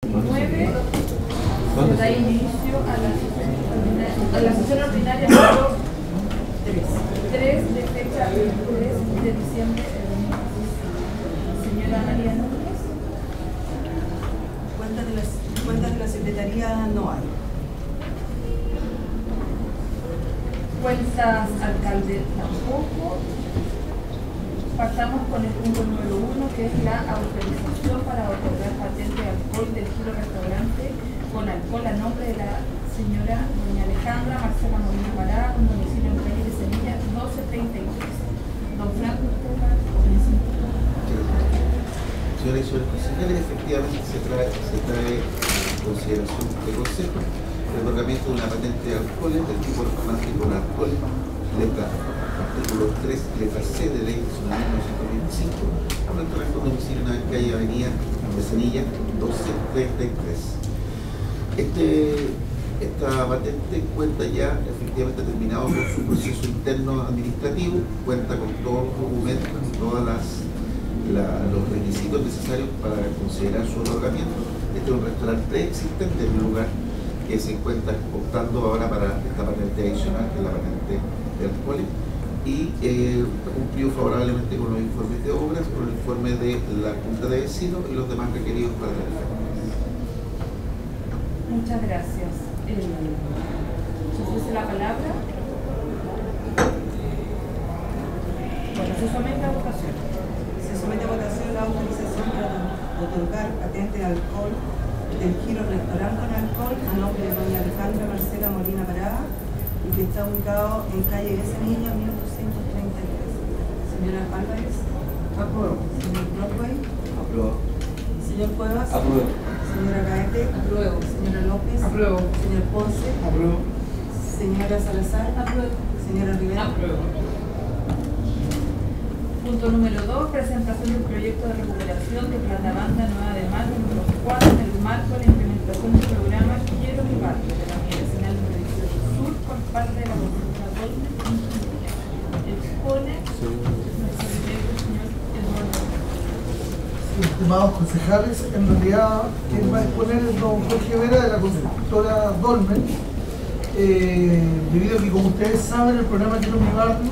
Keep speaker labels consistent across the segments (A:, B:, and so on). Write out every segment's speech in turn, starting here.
A: 9 se da inicio a la sesión ordinaria número 3 de fecha 3 de diciembre de 2016. Señora María Núñez.
B: Cuentas de la Secretaría no hay.
A: Cuentas alcalde tampoco. Pasamos con el punto número 1, que es la autorización para otorgar patente de alcohol del Giro Restaurante con alcohol a nombre de la señora doña Alejandra Marcela Molina Pará, con domicilio en calle de Semilla 1233. Don Franco, usted va a comenzar.
C: Señoras y señores concejales, efectivamente se trae en consideración de consejo el otorgamiento de una patente de alcoholes del tipo romántico con alcohol, letra artículo 3, letra C de ley 1925, a nuestro resto de domicilio en la calle Avenida de Semilla 1233. Esta patente cuenta ya efectivamente terminado con su proceso interno administrativo, cuenta con todos los documentos y todos los requisitos necesarios para considerar su otorgamiento. Este es un restaurante preexistente en un lugar que se encuentra optando ahora para esta patente adicional, que es la patente de alcoholes, y cumplió favorablemente con los informes de obras, con el informe de la Junta de Vecinos y los demás requeridos para la reforma.
A: Muchas gracias. ¿Se ofrece la palabra? Bueno, se somete a votación.
B: Se somete a votación la autorización para otorgar patente de alcohol del Giro Restaurante con alcohol a nombre de doña Alejandra Marcela Molina Pará, y que está ubicado en calle de Semilla 1233. Señora Álvarez.
A: Apruebo.
B: Señor Broadway.
C: Apruebo.
B: Señor Cuevas.
C: Apruebo.
B: Señora Gaete.
A: Apruebo.
B: Señora López.
A: Apruebo.
B: Señor Ponce.
C: Apruebo.
B: Señora Salazar.
A: Apruebo.
B: Señora Rivera.
A: Apruebo. Punto número 2, presentación del proyecto de recuperación de Plata Banda Nueva de Mayo número 4 en el marco de la implementación del programa Quiero mi barrio de la Universidad número 18 Sur por parte de la Universidad Dolmen. Expone nuestro director, señor Eduardo.
D: Estimados concejales, en realidad quien va a exponer es don Jorge Vera de la constructora Dolmen, debido a que, como ustedes saben, el programa Quiero mi barrio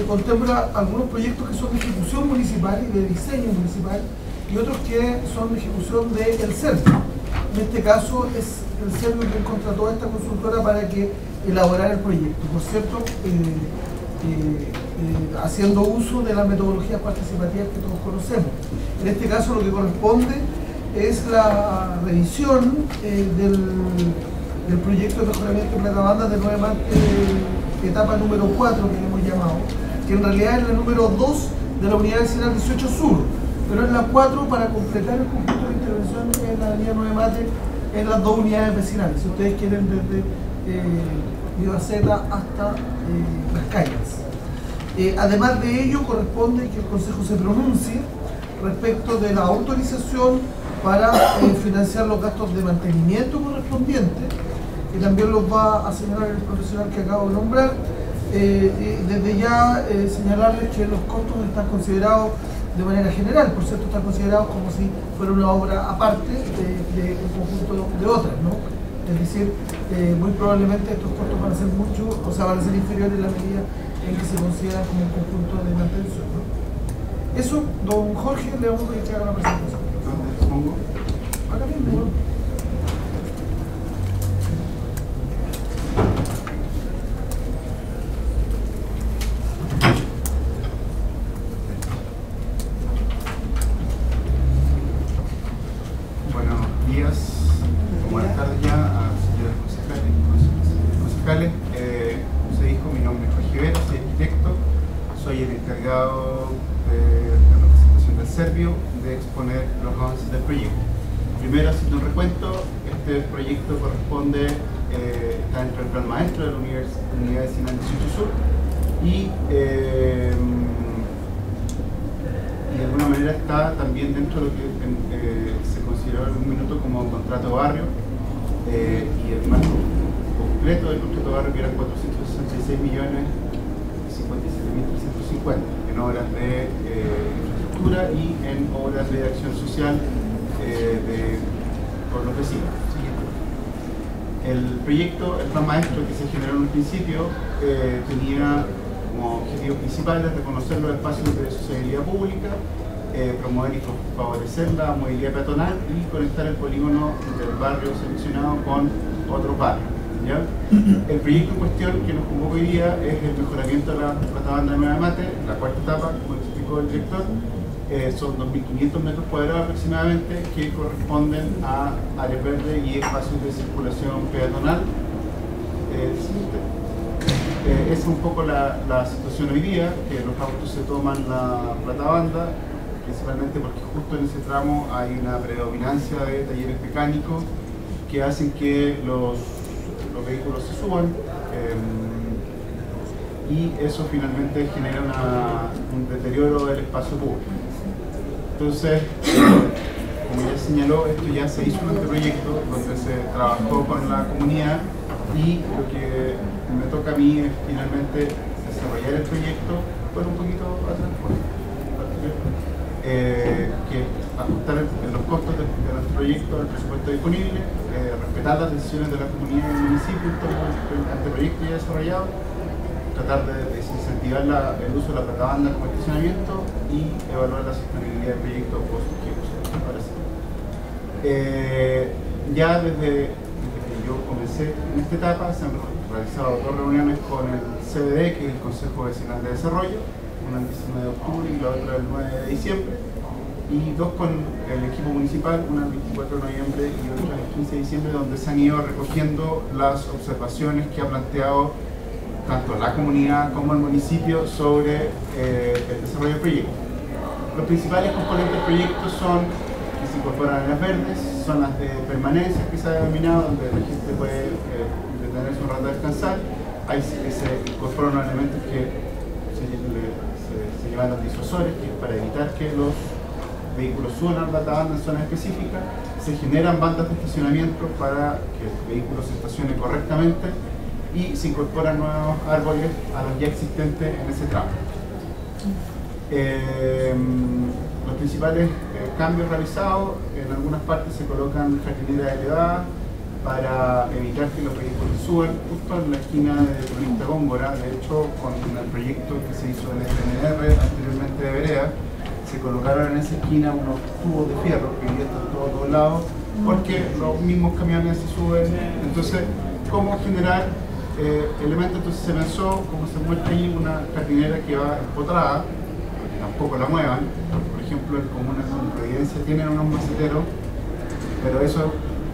D: contempla algunos proyectos que son de ejecución municipal y de diseño municipal, y otros que son de ejecución del CERVIO. En este caso es el CERVIO quien contrató a esta consultora para que elaborara el proyecto. Por cierto, haciendo uso de las metodologías participativas que todos conocemos. En este caso lo que corresponde es la revisión del proyecto de mejoramiento de Plata Banda de Nueva etapa número 4, que le hemos llamado, que en realidad es la número 2 de la unidad vecinal 18 Sur, pero es la 4 para completar el conjunto de intervención en la avenida 9 Mate en las dos unidades vecinales, si ustedes quieren, desde Vivaceta hasta Las Cañas. Además de ello, corresponde que el Consejo se pronuncie respecto de la autorización para financiar los gastos de mantenimiento correspondientes, que también los va a señalar el profesional que acabo de nombrar. Desde ya señalarles que los costos están considerados de manera general, por cierto, están considerados como si fuera una obra aparte de un conjunto de otras, ¿no? Es decir, muy probablemente estos costos van a ser van a ser inferiores en la medida en que se consideran como un conjunto de mantención, ¿no? Eso, don Jorge, le vamos a pedir que haga la presentación.
C: ¿Dónde pongo?
D: Acá mismo, ¿no?
E: Buenas tardes ya a señores concejales. Como se dijo, mi nombre es Jorge Vera, soy arquitecto, soy el encargado de la representación del CERVIO de exponer los avances del proyecto. Primero, haciendo un recuento, este proyecto corresponde, está dentro del plan maestro de la Unidad Vecinal 18 Sur y de alguna manera está también dentro de lo que se consideró en algún minuto como un contrato de barrio, y el marco completo del contrato de barrio, que eran 466.057.350 en obras de infraestructura y en obras de acción social, de los vecinos. El proyecto, el plan maestro que se generó en un principio, tenía como objetivos principales reconocer los espacios de sociabilidad pública, promover y favorecer la movilidad peatonal y conectar el polígono del barrio seleccionado con otros barrios. ¿Ya? El proyecto en cuestión que nos convoca hoy día es el mejoramiento de la plata banda de Nueva Mate, la cuarta etapa, como explicó el director. Son 2.500 metros cuadrados aproximadamente que corresponden a áreas verdes y espacios de circulación peatonal. Esa es un poco la situación hoy día, que los autos se toman la plata banda, principalmente porque justo en ese tramo hay una predominancia de talleres mecánicos que hacen que los vehículos se suban y eso finalmente genera un deterioro del espacio público. Entonces, como ya señaló, esto ya se hizo un anteproyecto donde se trabajó con la comunidad y lo que me toca a mí es finalmente desarrollar el proyecto, bueno, un poquito atrás, que ajustar los costos de nuestro proyecto al presupuesto disponible, respetar las decisiones de la comunidad y del municipio en torno al anteproyecto ya desarrollado, tratar de desincentivar el uso de la plata banda como estacionamiento y evaluar la sostenibilidad del proyecto post que ahora sí. Ya desde que yo comencé en esta etapa se han realizado 2 reuniones con el CBD, que es el Consejo Vecinal de Desarrollo, una el 19 de octubre y la otra el 9 de diciembre, y 2 con el equipo municipal, una el 24 de noviembre y otra el 15 de diciembre, donde se han ido recogiendo las observaciones que ha planteado tanto la comunidad como el municipio sobre el desarrollo del proyecto. Los principales componentes del proyecto son que se incorporan áreas verdes, zonas de permanencia que se ha denominado, donde la gente puede detenerse un rato a descansar. Ahí se incorporan elementos que se llaman los disuasores, que es para evitar que los vehículos suban a la banda en zonas específicas. Se generan bandas de estacionamiento para que el vehículo se estacione correctamente y se incorporan nuevos árboles a los ya existentes en ese tramo. Los principales cambios realizados, en algunas partes se colocan jardineras elevadas para evitar que los vehículos suban justo en la esquina de Turista Góngora. De hecho, con el proyecto que se hizo en el SNR anteriormente de Vereda, se colocaron en esa esquina unos tubos de fierro que hoy están todos lados porque los mismos camiones se suben. Entonces, ¿cómo generar elementos? Entonces se pensó, como se muestra ahí, una jardinera que va empotrada, tampoco la muevan. Por ejemplo, en comunas como Providencia tienen unos maceteros, pero eso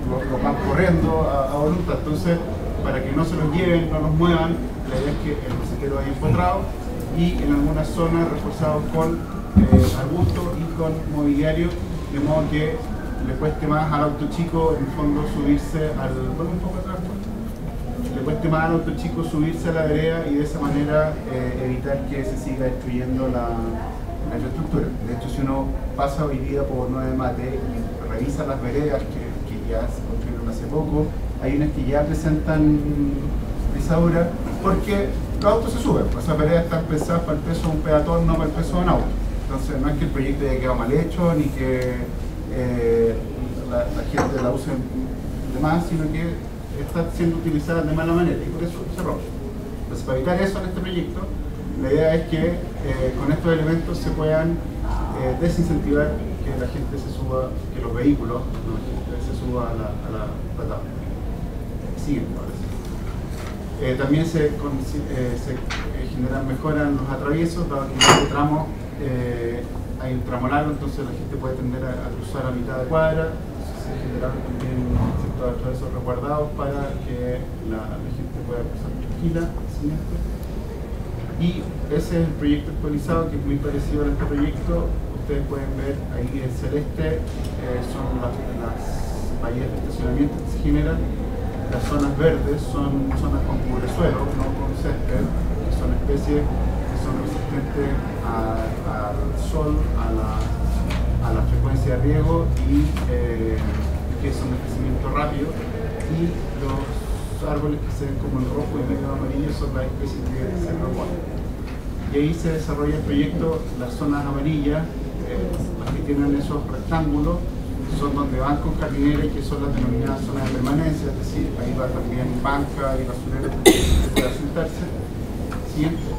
E: lo van corriendo a voluntad. Entonces, para que no se los lleven, no los muevan, la idea es que el macetero vaya empotrado y en algunas zonas reforzados con arbustos y con mobiliario, de modo que le cueste más al auto chico, en el fondo, subirse al... Bueno, un poco atrás, le cueste más al auto chico subirse a la vereda y de esa manera evitar que se siga destruyendo la infraestructura. De hecho, si uno pasa hoy día por Nueva de Mate y revisa las veredas que ya se construyeron hace poco, hay unas que ya presentan pisadura porque los autos se suben. Esas veredas están pensadas para el peso de un peatón, no para el peso de un auto. Entonces no es que el proyecto haya quedado mal hecho ni que la gente la use de más, sino que está siendo utilizada de mala manera y por eso se rompe. Entonces, para evitar eso en este proyecto, la idea es que con estos elementos se puedan desincentivar que la gente se suba, que los vehículos, no, la gente se suba a la plataforma. Siguiente, ahora sí. También se generan mejoras en los atraviesos, dado que en este tramo hay un tramo largo, entonces la gente puede tender a cruzar a mitad de cuadra. Se generan también ciertos atraviesos resguardados para que la gente pueda cruzar tranquila. Y ese es el proyecto actualizado, que es muy parecido a este proyecto. Ustedes pueden ver ahí en celeste, son las bahías de estacionamiento que se generan. Las zonas verdes son zonas con cubresuelo, no con césped, que son especies que son resistentes al sol, a la frecuencia de riego y que son de crecimiento rápido. Y los árboles que se ven como el rojo y medio amarillo son las especies que se proponen. Y ahí se desarrolla el proyecto. Las zonas amarillas, las que tienen esos rectángulos, son donde van con jardineras, que son las denominadas zonas de permanencia, es decir, ahí va también banca y basurero para sentarse. Siguiente.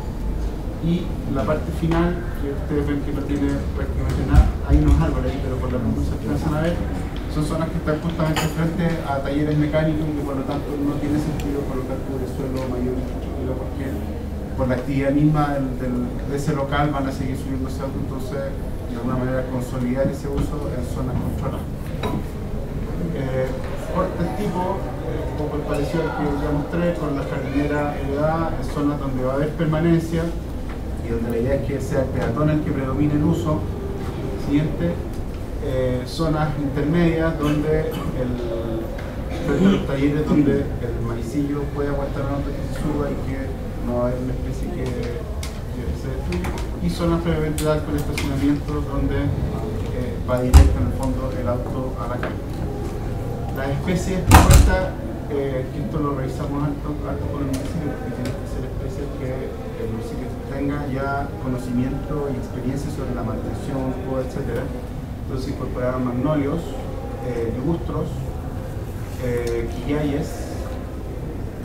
E: Y la parte final, que ustedes ven que no tiene prácticamente nada, hay unos árboles ahí, pero por lo menos se alcanzan a ver, son zonas que están justamente frente a talleres mecánicos y que por lo tanto no tiene sentido colocar cubresuelo mayor porque por la actividad misma de ese local van a seguir subiendo ese auto, entonces de alguna manera consolidar ese uso en zonas controladas. Cortes tipo, un poco el parecido al que ya mostré con la jardinera heredada, en zonas donde va a haber permanencia y donde la idea es que sea el peatón el que predomine el uso. Siguiente, zonas intermedias donde frente a los talleres donde el maicillo puede aguantar una nota que se suba y que no va a haber una especie que se destruye, y zonas previamente dadas con estacionamientos donde va directo en el fondo el auto a la calle. Las especies propuestas, que esto lo revisamos alto con el municipio, porque tienen que ser especies que el municipio tenga ya conocimiento y experiencia sobre la mantención, poda, etc. Entonces incorporaron magnolios, ligustros, quillayes,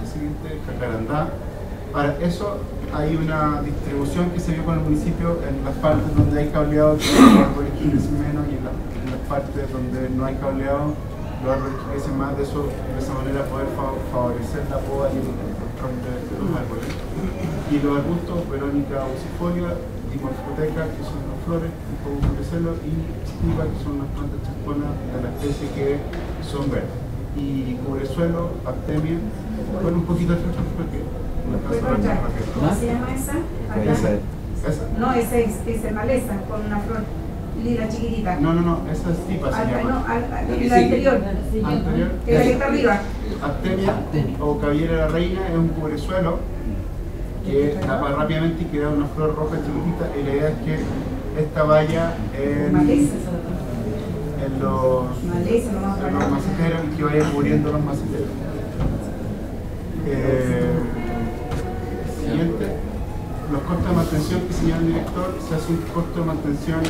E: el siguiente, jacarandá. Para eso hay una distribución que se vio con el municipio en las partes donde hay cableado, que los árboles crecen menos, y en las partes donde no hay cableado, los árboles crecen más, de esa manera poder favorecer la poda y el control de los árboles. Y los arbustos, Verónica oxifolia, Dimorphotheca, que son las flores, un poco crecelo, y Stiva, que son las plantas chasconas de la especie que son verdes. Y cubresuelo, Artemia, bueno, un poquito de fresco porque
F: ¿Cómo se llama esa?
E: ¿Esa?
F: No, esa es maleza, con una flor lila chiquitita.
E: No, esa es tipa, se llama.
F: La anterior, que es la que está arriba.
E: Artemia o cabellera de la reina es un cubresuelo que tapa rápidamente y queda una flor roja chiquitita, y la idea es que esta vaya en los maceteros y que vaya cubriendo los maceteros. Siguiente, los costos de mantención que señala el director, se hace un costo de mantención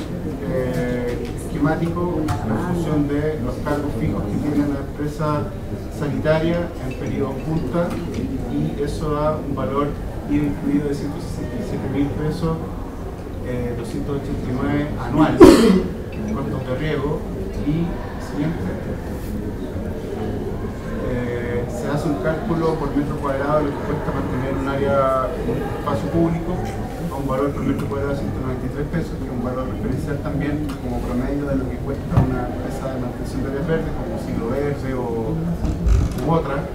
E: esquemático en función de los cargos fijos que tiene la empresa sanitaria en periodo punta, y eso da un valor incluido de 167.000 pesos, 289 anuales, costos de riego. Y siguiente, se hace un cálculo por metro cuadrado de lo que cuesta mantener un área, un espacio público, a un valor por metro cuadrado de 193 pesos, que es un valor referencial también como promedio de lo que cuesta una empresa de mantención de áreas verdes como Siglo Verde u otra,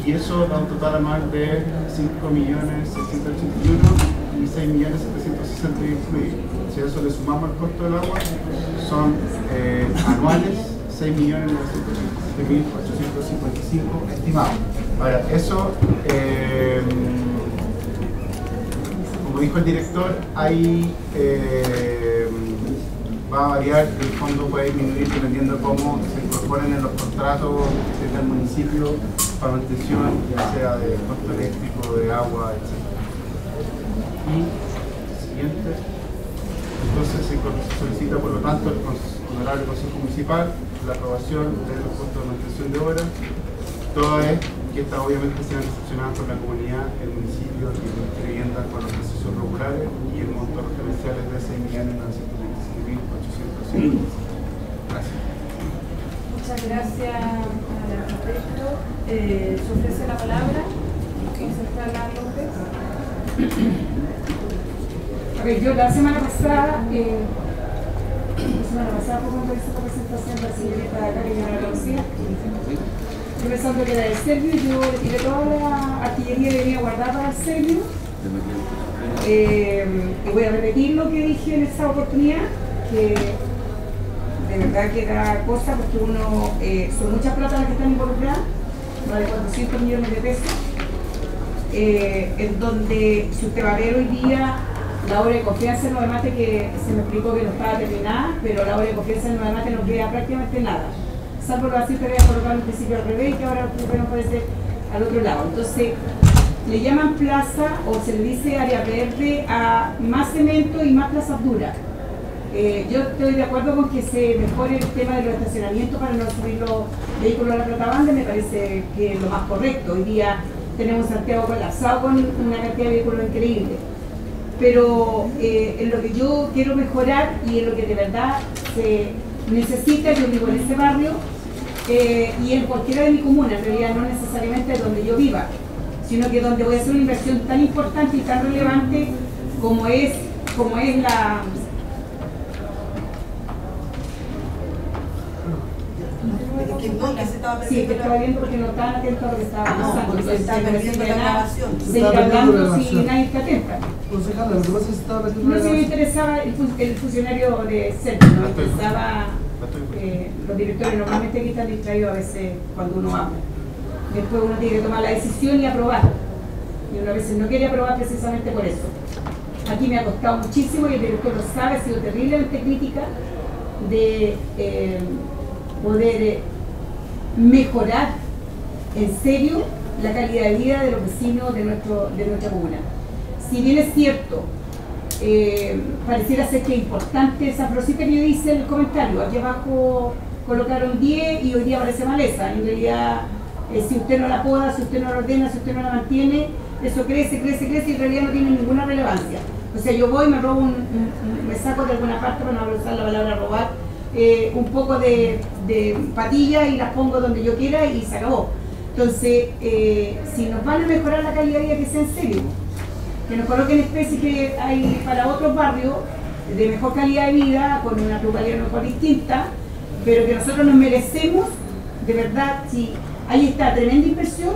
E: y eso da un total anual de 5.681 y 6.760 incluidos. Si a eso le sumamos el costo del agua, son anuales 6.987.855 estimados. Ahora, eso, como dijo el director, hay, va a variar, el fondo puede disminuir dependiendo de cómo se incorporen en los contratos del municipio para mantención, ya sea de costo eléctrico, de agua, etc. Y siguiente. Entonces se solicita, por lo tanto, el Honorable Consejo Municipal la aprobación de los costos de mantención de obra. Todo es que estas obviamente sean excepcionadas por la comunidad, el municipio y el Ministerio de Vivienda con los precios regulares, y el monto referencial es de 6.927.850. Gracias.
A: Muchas gracias al arquitecto. Se ofrece la palabra. Concejala López.
G: A ver, yo la semana pasada fue cuando hice esta presentación de la señorita acá que yo no la conocía. Yo pensando que era del Servio, yo retiré toda la artillería que venía guardada para el Servio. Y voy a repetir lo que dije en esta oportunidad, que de verdad que da cosa porque uno, son muchas plata las que están involucradas, más de 400 millones de pesos, en donde si usted va a ver hoy día la obra de confianza, no además de que se me explicó que no estaba terminada, pero la obra de confianza no además no queda prácticamente nada, salvo lo así que había colocado al principio al revés, que ahora nos parece al otro lado. Entonces le llaman plaza o se le dice área verde a más cemento y más plazas duras. Yo estoy de acuerdo con que se mejore el tema de los estacionamientos para no subir los vehículos a la platabanda, me parece que es lo más correcto. Hoy día tenemos Santiago colapsado con una cantidad de vehículos increíble. Pero en lo que yo quiero mejorar y en lo que de verdad se necesita, yo vivo en ese barrio y en cualquiera de mi comuna, en realidad no necesariamente donde yo viva, sino que donde voy a hacer una inversión tan importante y tan relevante como es la... Sí, que estaba viendo porque no estaban atentos a lo que estaba pasando.
B: Porque se está perdiendo la grabación.
G: Se iba hablando si nadie está atenta.
D: Concejala, lo que pasa es que se estaba perdiendo
G: No
D: la
G: se me
D: grabación.
G: interesaba el funcionario de CERVI, no me interesaba los directores. Normalmente aquí están distraídos a veces cuando uno habla. Después uno tiene que tomar la decisión y aprobar. Y uno a veces no quiere aprobar precisamente por eso. Aquí me ha costado muchísimo y el director lo sabe, ha sido terriblemente crítica de poder mejorar en serio la calidad de vida de los vecinos de nuestra comuna. Si bien es cierto, pareciera ser que es importante esa florcita que yo hice en el comentario, aquí abajo colocaron 10 y hoy día parece maleza. En realidad, si usted no la poda, si usted no la ordena, si usted no la mantiene, eso crece, crece, crece y en realidad no tiene ninguna relevancia. O sea, yo voy, me robo me saco de alguna parte, para no usar la palabra robar, un poco de patillas y las pongo donde yo quiera y se acabó. Entonces, si nos van a mejorar la calidad de vida, que sea en serio, que nos coloquen especies que hay para otros barrios de mejor calidad de vida, con una pluralidad mejor distinta, pero que nosotros nos merecemos, de verdad, si ahí está tremenda inversión,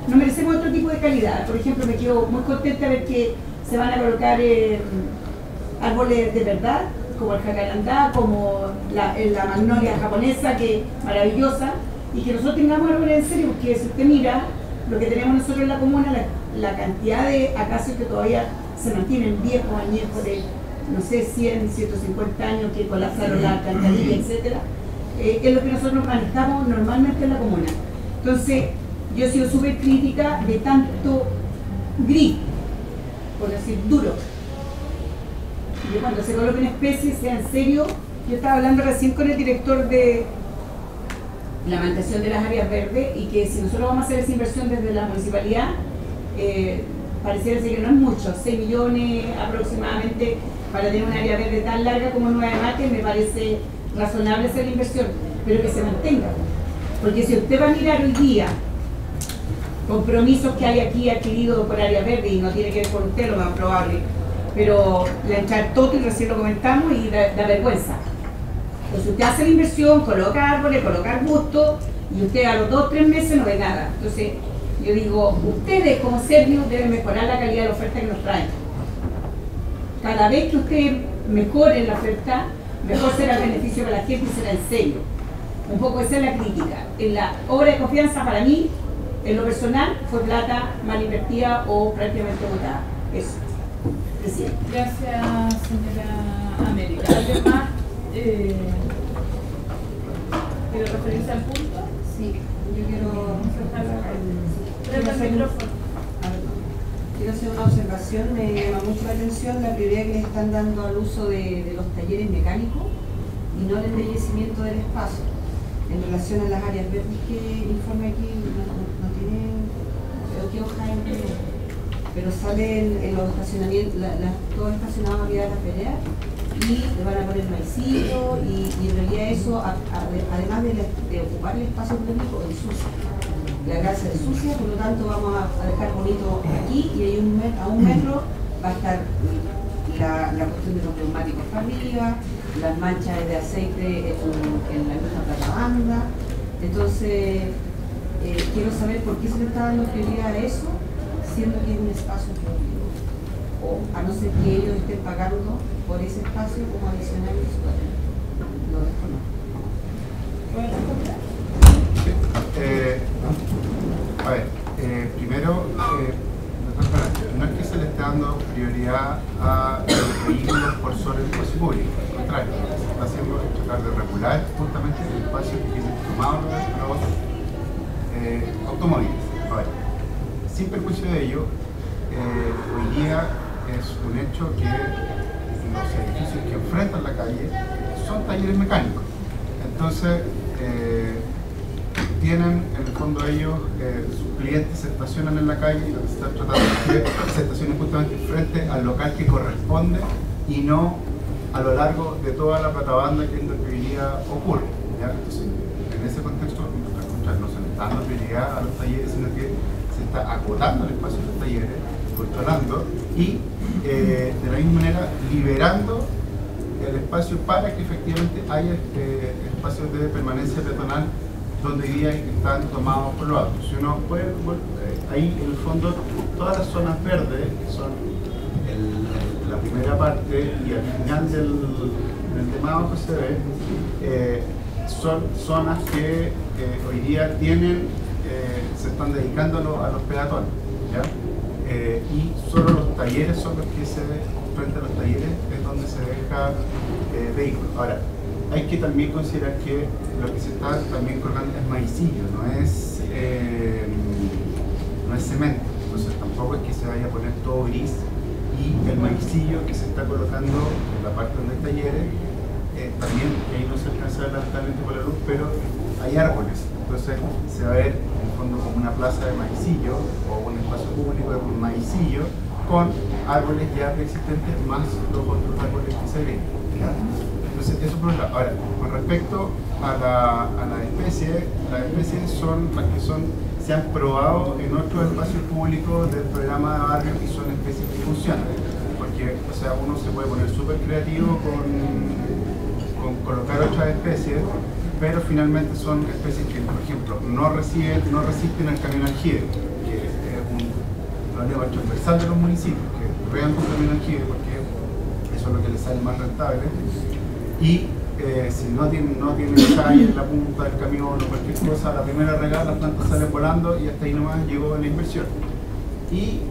G: nos merecemos otro tipo de calidad. Por ejemplo, me quedo muy contenta de ver que se van a colocar árboles de verdad, como el jacarandá, como la magnolia japonesa, que es maravillosa, y que nosotros tengamos árboles en serio, porque si usted mira lo que tenemos nosotros en la comuna, la cantidad de acacios que todavía se mantienen viejos, añejos de, no sé, 100, 150 años, que colapsaron la alcantarilla, etc., es lo que nosotros manejamos normalmente en la comuna. Entonces, yo he sido súper crítica de tanto gris, por decir duro. Y cuando se coloquen especies, sea en serio. Yo estaba hablando recién con el director de la mantención de las áreas verdes y que si nosotros vamos a hacer esa inversión desde la municipalidad, pareciera ser que no es mucho, 6 millones aproximadamente para tener un área verde tan larga como Nueva de Mate, me parece razonable hacer la inversión, pero que se mantenga. Porque si usted va a mirar hoy día compromisos que hay aquí adquiridos por área verde, y no tiene que ver con usted, lo más probable, pero la entrar todo y recién lo comentamos y da vergüenza. Entonces usted hace la inversión, coloca árboles, coloca arbustos y usted a los 2 o 3 meses no ve nada. Entonces yo digo, ustedes como servicios deben mejorar la calidad de la oferta que nos traen. Cada vez que usted mejore la oferta, mejor será el beneficio para la gente y será en serio. Un poco esa es la crítica. En la obra de confianza, para mí, en lo personal, fue plata mal invertida o prácticamente botada. Eso. Presidente.
A: Gracias, señora América. ¿Alguien más quiere referirse al punto?
B: Sí, yo quiero hacer una observación. Me llama mucho la atención la prioridad que le están dando al uso de los talleres mecánicos y no el embellecimiento del espacio. En relación a las áreas verdes que el informe aquí no tiene, creo que hoja pero sale en los estacionamientos, todo estacionado arriba de la pelea y le van a poner maicito y en realidad eso, además de ocupar el espacio público, ensucia. La grasa ensucia, por lo tanto vamos a dejar bonito aquí y ahí a un metro va a estar la cuestión de los neumáticos para arriba, las manchas de aceite en la misma platabanda. Entonces, quiero saber por qué se le está dando prioridad a eso, siendo que es un espacio público, o a no ser que ellos estén pagando por ese espacio como adicional de su padre. Lo desconozco.
E: A ver, primero, no es que se le esté dando prioridad a los vehículos por sobre el espacio público, al contrario, lo que se está haciendo es tratar de regular justamente el espacio que tienen tomado los automóviles. A ver, sin perjuicio de ello, hoy día es un hecho que los edificios que enfrentan la calle son talleres mecánicos. Entonces, tienen en el fondo ellos, sus clientes se estacionan en la calle y lo que se está tratando es que se estacionen justamente frente al local que corresponde y no a lo largo de toda la platabanda, que es lo que hoy día ocurre, ¿ya? Entonces, en ese contexto no se le está dando prioridad a los talleres, sino que se está acotando el espacio de los talleres, controlando y de la misma manera liberando el espacio para que efectivamente haya espacios de permanencia peatonal donde hoy día están tomados por los autos. Si uno puede, ahí en el fondo todas las zonas verdes, que son la primera parte y al final del de abajo se ve, son zonas que hoy día tienen, se están dedicando a los peatones, ¿ya? Y solo los talleres son los que frente a los talleres es donde se deja vehículos. Ahora, hay que también considerar que lo que se está también colgando es maicillo, no es cemento, entonces tampoco es que se vaya a poner todo gris, y el maicillo que se está colocando en la parte donde hay talleres, también, que ahí no se alcanza a ver lamentablemente por la luz, pero hay árboles, entonces se va a ver en el fondo como una plaza de maicillo o un espacio público de maicillo con árboles ya preexistentes más los otros árboles que se ven. Entonces, eso por un lado. Ahora, con respecto a las especies son las que se han probado en otros espacios públicos del programa de barrio y son especies que funcionan. Porque, o sea, uno se puede poner súper creativo con colocar otras especies, pero finalmente son especies que, por ejemplo, no resisten al camión aljibe, que es un problema transversal de los municipios, que vean con camión aljibe porque eso es lo que les sale más rentable. Y si no tienen calle en la punta del camión o cualquier cosa, la primera regada las plantas salen volando y hasta ahí nomás llegó la inversión. Y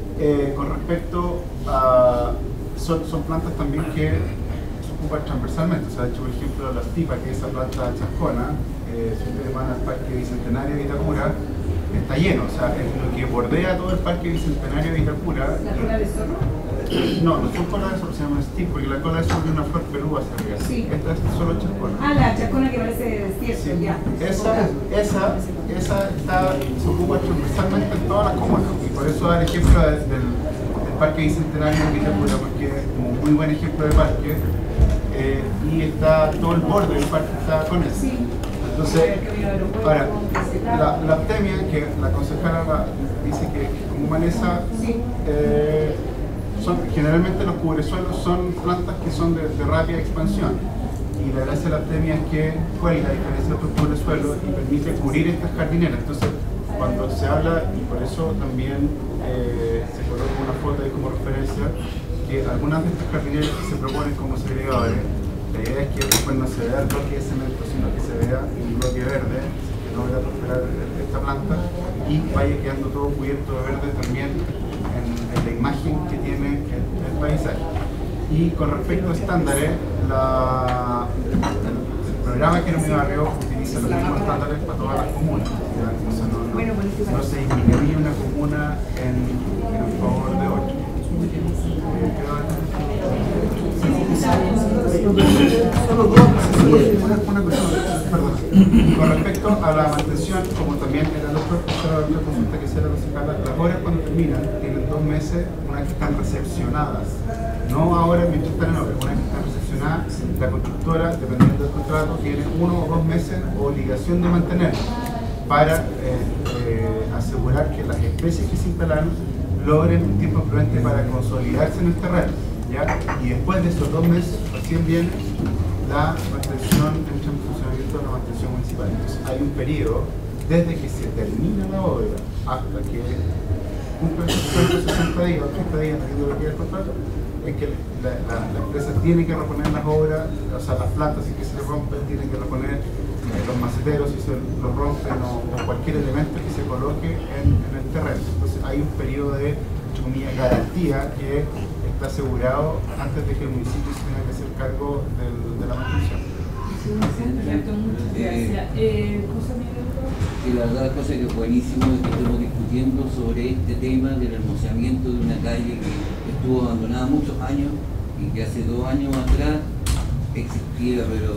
E: con respecto a... son plantas también que se ocupan transversalmente. Se ha hecho, por ejemplo, la estipa, que es esa planta chascona, si ustedes van al Parque Bicentenario de Vitacura, está lleno, o sea, es lo que bordea todo el Parque Bicentenario de Vitacura.
G: ¿La cola de zorro?
E: No, no son colas de zorro, se llama stick, porque la cola de zorro es una flor pelúa hacia arriba.
G: Sí.
E: Esta es solo chascona.
G: Ah, la chascona que parece desierto,
E: Sí.
G: ya.
E: Esa se ocupa transversalmente en todas las comunas, y por eso da el ejemplo del Parque Bicentenario de Vitacura, porque es como un muy buen ejemplo de parque, y está todo el borde del parque está con eso.
G: Sí.
E: Entonces, ahora, la aptemia, que la concejala dice que como maleza,
G: Sí.
E: generalmente los cubresuelos son plantas que son de rápida expansión, y la gracia de la aptemia es que cuelga a diferencia de otros cubresuelos y permite cubrir estas jardineras. Entonces, cuando se habla, y por eso también se coloca una foto ahí como referencia, que algunas de estas jardineras que se proponen como segregadores, la idea es que después no se vea el bloque de cemento, sino que se vea un bloque verde, que logra prosperar esta planta, y vaya quedando todo cubierto de verde también en la imagen que tiene el paisaje. Y con respecto a estándares, el programa Quiero mi barrio utiliza los mismos estándares para todas las comunas. O sea, no se disminuye una comuna en favor de otra. Con respecto a la mantención, como también era la otra consulta que hiciera las obras cuando terminan tienen 2 meses, una vez que están recepcionadas, no ahora mientras están en obra, una vez que están recepcionadas, la constructora, dependiendo del contrato, tiene 1 o 2 meses obligación de mantener para asegurar que las especies que se instalaron logren un tiempo prudente para consolidarse en el terreno, ¿ya? Y después de esos 2 meses recién viene la mantención, entra en funcionamiento de la mantención municipal. Entonces hay un periodo desde que se termina la obra hasta que cumple los 60 días o 30 días, dependiendo de lo que es el contrato, en que la empresa tiene que reponer las obras, o sea, las plantas, si que se rompen, tienen que reponer los maceteros si se los rompen o cualquier elemento que se coloque en el terreno. Entonces hay un periodo de, entre comillas, garantía que está asegurado antes de que el municipio se tenga que hacer cargo de la mantención.
A: Perfecto, muchas gracias. José Miguel.
H: Y la verdad, cosa que es buenísimo es que estemos discutiendo sobre este tema del hermoseamiento de una calle que estuvo abandonada muchos años y que hace 2 años atrás existía, pero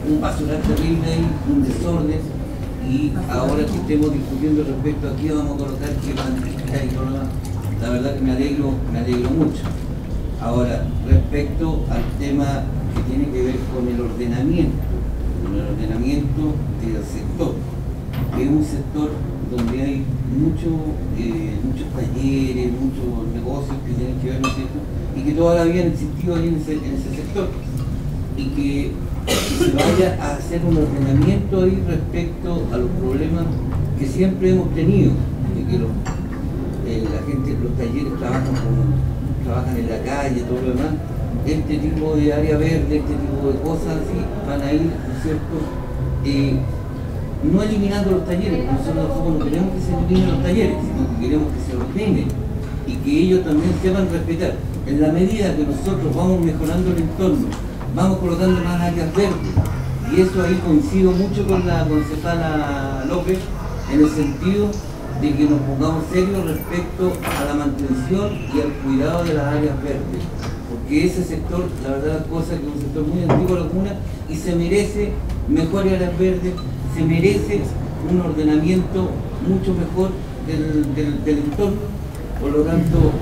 H: un basural terrible ahí, un desorden, y ahora que estemos discutiendo respecto a qué vamos a colocar, qué banderas y todo lo demás, la verdad que me alegro mucho. Ahora, respecto al tema que tiene que ver con el ordenamiento del sector, que es un sector donde hay muchos talleres, muchos negocios que tienen que ver, ¿no es cierto?, y que toda la vida han existido ahí en ese sector, y que se vaya a hacer un ordenamiento ahí respecto a los problemas que siempre hemos tenido, de que la gente, los talleres trabajan en la calle, todo lo demás. Este tipo de área verde, este tipo de cosas así, van a ir, ¿no es cierto?, no eliminando los talleres. Nosotros no queremos que se eliminen los talleres, sino que queremos que se ordenen y que ellos también sepan respetar. En la medida que nosotros vamos mejorando el entorno, vamos colocando más áreas verdes, y eso ahí coincido mucho con la concejala López, en el sentido de que nos pongamos serios respecto a la mantención y al cuidado de las áreas verdes, porque ese sector, la verdad, es cosa que es un sector muy antiguo de la comuna y se merece mejores áreas verdes, se merece un ordenamiento mucho mejor del entorno. Por lo tanto,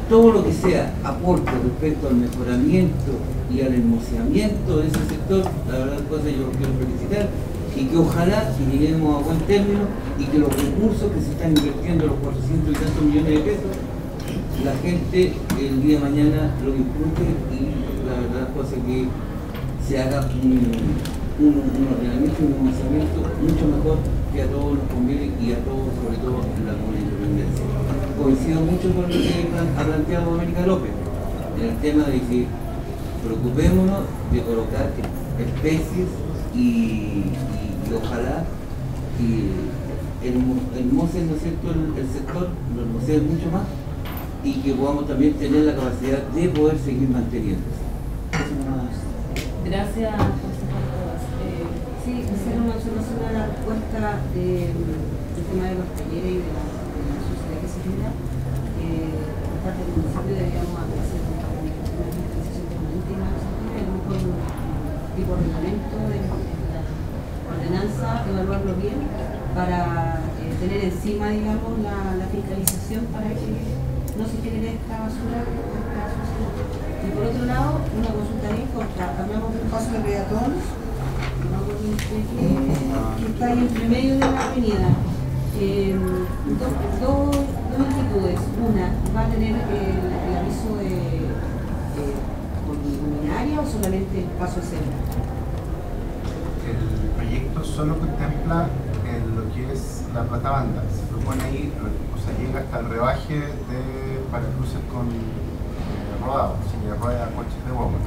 H: todo lo que sea aporte respecto al mejoramiento y al hermoseamiento de ese sector, la verdad, cosa yo lo quiero felicitar, y que ojalá que lleguemos a buen término y que los recursos que se están invirtiendo, los 400 y tantos millones de pesos, la gente el día de mañana lo disfrute, y la verdad, cosa que se haga un ordenamiento y un hermoseamiento mucho mejor, que a todos nos conviene y a todos, sobre todo en la comuna de Independencia. Coincido mucho con lo que ha planteado América López, en el tema de que preocupémonos de colocar especies y ojalá que hermoseen, ¿no es cierto?, el sector, lo hermoseen mucho más, y que podamos también tener la capacidad de poder seguir manteniéndose.
A: Gracias, concejal.
I: Sí, hacer una observación a la respuesta del tema de los talleres y de la sociedad que se genera. Por parte del municipio deberíamos hacer una fiscalización permanente en un tipo de reglamento de ordenanza, evaluarlo bien para tener encima, digamos, la fiscalización para que no se genere esta basura. Y por otro lado, una consulta bien corta. Hablamos del paso de peatón, que está ahí entre medio de la avenida. Dos inquietudes. Una, ¿va a tener el aviso con luminaria o solamente el paso cero?
E: El proyecto solo contempla lo que es la platabanda. Se propone ahí, o sea, llega hasta el rebaje para cruces con rodados, si le rueda coches de guagua.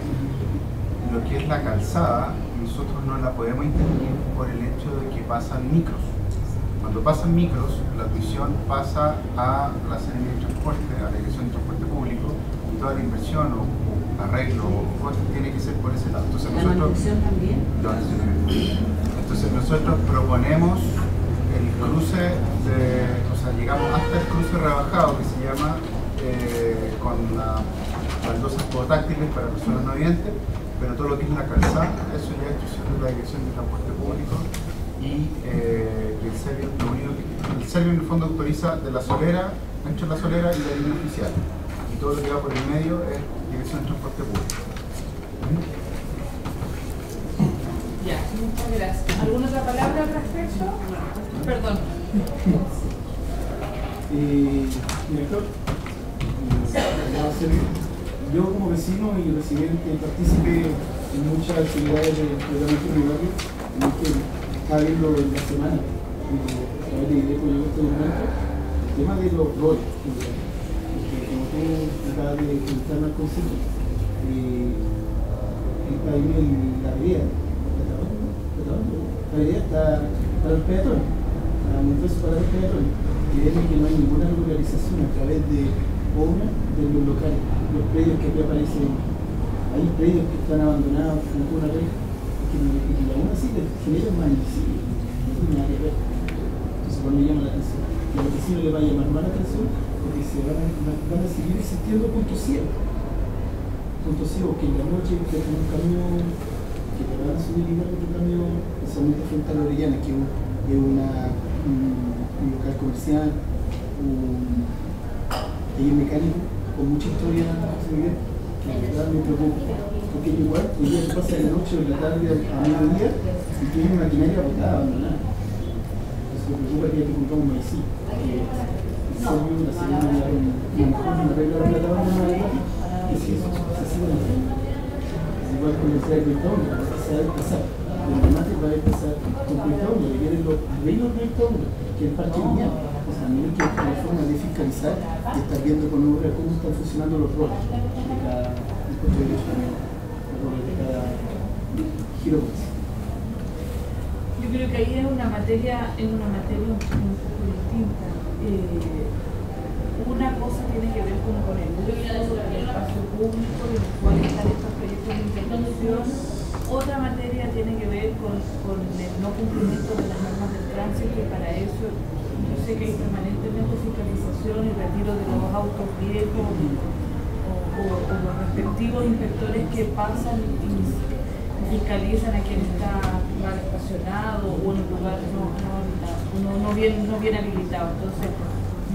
E: Lo que es la calzada, nosotros no la podemos intervenir por el hecho de que pasan micros. Cuando pasan micros, la tuición pasa a la Seremía de Transporte, a la Dirección de Transporte Público, y toda la inversión o arreglo o cosas tiene que ser por ese lado. Entonces,
I: ¿La manutención también?
E: Entonces nosotros proponemos el cruce o sea, llegamos hasta el cruce rebajado, que se llama con baldosas podotáctiles para personas no videntes, pero todo lo que es la calzada, eso ya es instrucción de la Dirección de Transporte Público, y el Servio, lo único que el Servio en el fondo autoriza de la solera, ancho de la solera y la línea oficial, y todo lo que va por el medio es Dirección de Transporte Público.
A: Ya, muchas gracias. ¿Alguna otra palabra al respecto? Perdón.
J: Director, yo como vecino y residente partícipe en muchas actividades del programa de mi barrio, en el que estaba viendo en la semana, a través de IDECO llegó este documento, el tema de los roles, porque como tú acabas de comentar al consejo, está ahí en la vereda, la vereda está para los peatones, para montarse para los peatones, y vemos que no hay ninguna regularización a través de obra de los locales, los predios que aquí aparecen, hay predios que están abandonados, como tú una vez, y aún así generan magnicidio, no tiene nada que ver. Entonces cuando llama la atención, y a los vecinos les va a llamar más la atención porque se van a seguir existiendo puntos ciegos. punto C, o que en la noche que hay un camión que te van a subir igual otro camión, especialmente frente a la Orellana, que es un local comercial, un taller mecánico con mucha historia civil, que la verdad me preocupa. Porque igual, el día que pasa de la noche o de la tarde a mediodía y tiene maquinaria botada, abandonada. Eso me preocupa que hay que comprar un maíz. La señora me dieron una regla de plata y si eso se sigue igual con el Craigtown, se va a pasar. El remate va a pasar con Craigtown, le vienen los arreglos de Craigtown, que es el parque lineal. O sea, a mí que es una forma de fiscalizar y estar viendo con obra cómo están funcionando los roles de cada impuesto de derecho también, los roles de cada giro.
A: Yo creo que ahí es una materia un poco distinta. Una cosa tiene que ver con el uso del espacio público y en el cual están estos proyectos de intervención. Otra materia tiene que ver con el no cumplimiento de las normas del tránsito, y para eso yo sé que hay permanentemente fiscalización y retiro de los autos viejos o los respectivos inspectores que pasan y fiscalizan a quien está mal estacionado o en un lugar no bien habilitado. Entonces,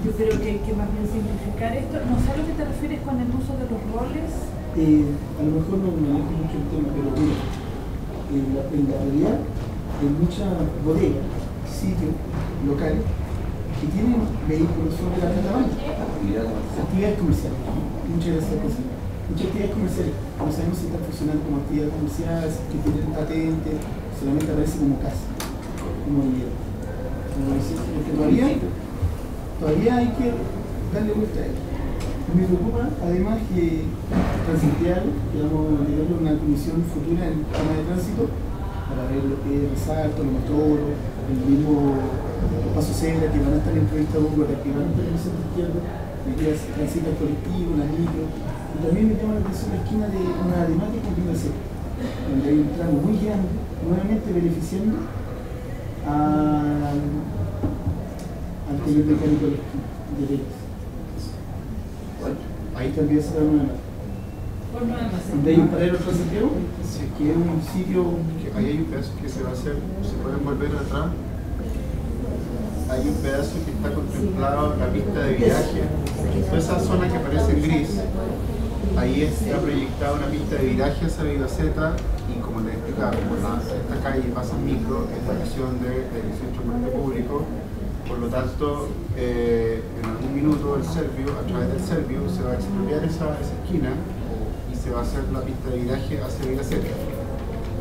A: yo creo que hay que más bien simplificar esto. No sé a lo que te refieres con el uso de los roles.
J: A lo mejor no me manejo mucho el tema, pero bueno, en la realidad hay muchas bodegas, sitios locales que tienen vehículos sobre la plataforma, actividades comerciales. Muchas gracias, presidente. Muchas actividades comerciales, no sabemos si están funcionando como actividades comerciales, que tienen patente, solamente aparece como casa, como vivienda. Porque todavía hay que darle vuelta a ello. Me preocupa además que Transantiago, que vamos a llevarlo a una comisión futura en el tema de tránsito para ver lo que es resalto, los motoros, el mismo paso cebra que van a estar en proyecto para que van a estar en el centro izquierdo, medidas transitas colectivos, la micro. Y también me llama la atención la esquina de una temática que iba a ser, donde hay un tramo muy grande, nuevamente beneficiando al taller mecánico de Leyes. Ahí también se da una donde hay un paradero Transantiago, que es un sitio.
E: Ahí hay un pedazo que se va a hacer, se pueden volver atrás. Hay un pedazo que está contemplado, la pista de viraje. Toda esa zona que aparece en gris, ahí está proyectada una pista de viraje hacia Vivaceta, y como les explicaba, por esta calle pasa micro, es la acción del 18 transporte público. Por lo tanto, en algún minuto el Servio, a través del Servio, se va a expropiar esa esquina y se va a hacer la pista de viraje hacia Vivaceta.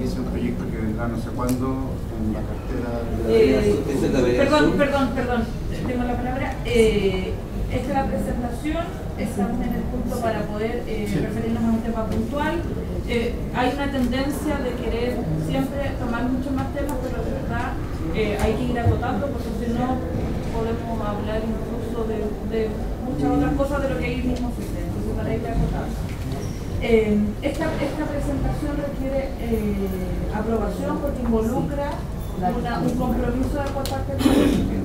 E: Y es un proyecto que vendrá no sé cuándo en la cartera de
A: Perdón, tengo la palabra. Esta es la presentación, estamos en el punto para poder referirnos a un tema puntual. Hay una tendencia de querer siempre tomar muchos más temas, pero de verdad hay que ir agotando, porque si no podemos hablar incluso de muchas otras cosas de lo que ahí mismo sucede. Entonces, para ir agotando. Esta presentación requiere aprobación porque involucra un compromiso de por parte del municipio.